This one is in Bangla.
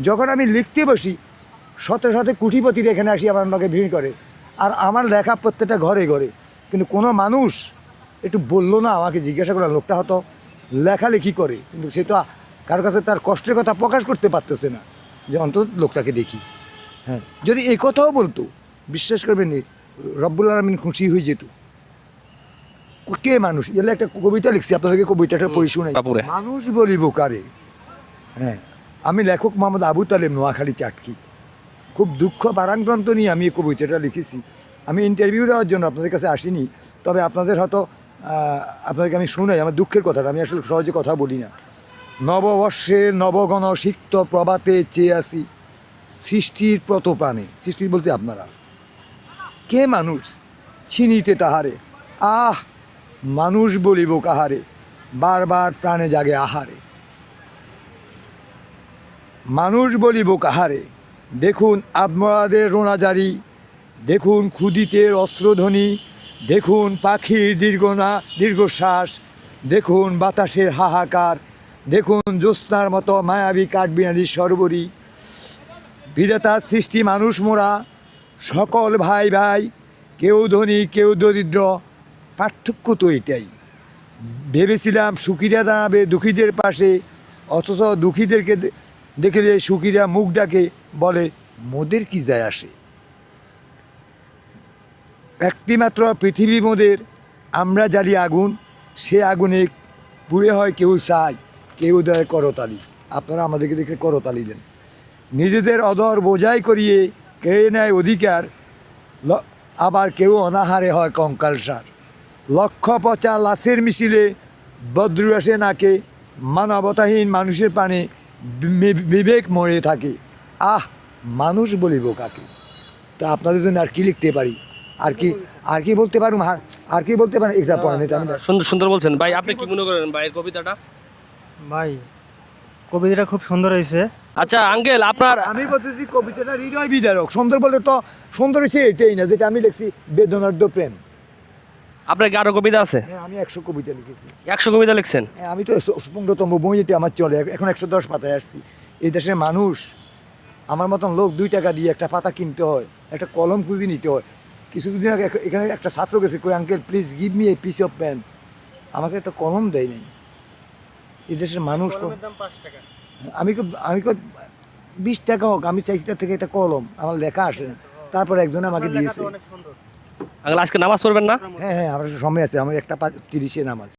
যখন আমি লিখতে বসি শত শত কোটিপতির এখানে আসি আমার আমাকে ভিড় করে, আর আমার লেখা প্রত্যেকটা ঘরে ঘরে, কিন্তু কোনো মানুষ একটু বললো না, আমাকে জিজ্ঞাসা করলো, লোকটা হয়তো লেখালেখি করে কিন্তু সে তো কারোর কাছে তার কষ্টের কথা প্রকাশ করতে পারতেছে না, যে অন্তত লোকটাকে দেখি। হ্যাঁ, যদি এই কথাও বলতো, বিশ্বাস করবেন নি, রব্বুল আলামিন খুশি হয়ে যেত। কে মানুষ? এলে একটা কবিতা লিখছি, আপনাদেরকে কবিতাটা পড়ি শুনে। মানুষ বলিব কারে। হ্যাঁ, আমি লেখক মোহাম্মদ আবু তালেব, নোয়াখালী চাটকি। খুব দুঃখ বারাক্রান্ত নিয়ে আমি এই কবিতাটা লিখেছি। আমি ইন্টারভিউ দেওয়ার জন্য আপনাদের কাছে আসিনি, তবে আপনাদের হয়তো আপনাদেরকে আমি শুনাই আমার দুঃখের কথাটা। আমি আসলে সহজে কথা বলি না। নববর্ষে নবগণ সিক্ত প্রভাতে চেয়ে আসি সৃষ্টির প্রতপ্রাণে। সৃষ্টির বলতে আপনারা। কে মানুষ চিনিতে তাহারে, আহ মানুষ বলিব কাহারে, বারবার প্রাণে জাগে আহারে। মানুষ বলিব কাহারে, দেখুন আত্মরাদের রোনাজারি, দেখুন ক্ষুদিতের অস্ত্রধ্বনি, দেখুন পাখির দীর্ঘশ্বাস, দেখুন বাতাসের হাহাকার, দেখুন জ্যোৎস্নার মতো মায়াবী কাঠবিনারী সরবরি। বিধাতার সৃষ্টি মানুষ মোরা, সকল ভাই ভাই, কেউ ধনী কেউ দরিদ্র, পার্থক্য তো এটাই। ভেবেছিলাম সুখীরা দাঁড়াবে দুঃখীদের পাশে, অথচ দুঃখীদেরকে দেখলে সুখীরা মুখ ডাকে, বলে মোদের কি যায় আসে। একটিমাত্র পৃথিবী মোদের, আমরা জ্বালি আগুন, সে আগুনে পুড়ে হয় কেউ চায়, কেউ দেয় করতালি। আপনারা আমাদেরকে দেখে করতালি দেন। নিজেদের অদর বোঝাই করিয়ে কেড়ে নেয় অধিকার, আবার কেউ অনাহারে হয় কঙ্কালসার। লক্ষ পচা লাশের মিছিলে বদ্রু আসে নাকে, মানবতাহীন মানুষের প্রাণে বিবেক মরে থাকে। আহ মানুষ বলিব কাকে। তা আপনাদের জন্য আর কি লিখতে পারি, আর কি বলতে পারুন, আর কি বলতে পারেন, এটা পড়েন। এটা আমি সুন্দর সুন্দর বলছেন ভাই। আপনি কি মনে করেন ভাই কবিতাটা? ভাই কবিতাটা খুব সুন্দর হয়েছে। আচ্ছা আঙ্কেল, আপনার আমি বলতেছি কবিতাটা হৃদয় বিদারক। সুন্দর বলে তো সুন্দর হয়েছে এটাই না, যেটা আমি লিখছি বেদনার্ধ প্রেম। আপনার কি আরো কবিতা আছে? হ্যাঁ, আমি 100 কবিতা লিখেছি। 100 কবিতা লিখছেন? হ্যাঁ, আমি তো 15তম বইতে আমার চলে, এখন 110 পাতায় আসছি। এই দেশের মানুষ আমার মতন লোক 2 টাকা দিয়ে একটা পাতা কিনতে হয়, একটা কলম খুঁজে নিতে হয়। কিছুদিন আগে এখানে একটা ছাত্র গেছে, কই uncle please give me a piece of pen, আমাকে একটা কলম দেয় নাই। এই দেশের মানুষ আমি 20 টাকা হোক, আমি চাইছি তার থেকে একটা কলম, আমার লেখা আসে না। তারপর একজন আমাকে দিয়েছে। আঙ্কেল আজকে নামাজ পড়বেন না? হ্যাঁ হ্যাঁ, আমার সময় আছে, আমার 1:30 নামাজ।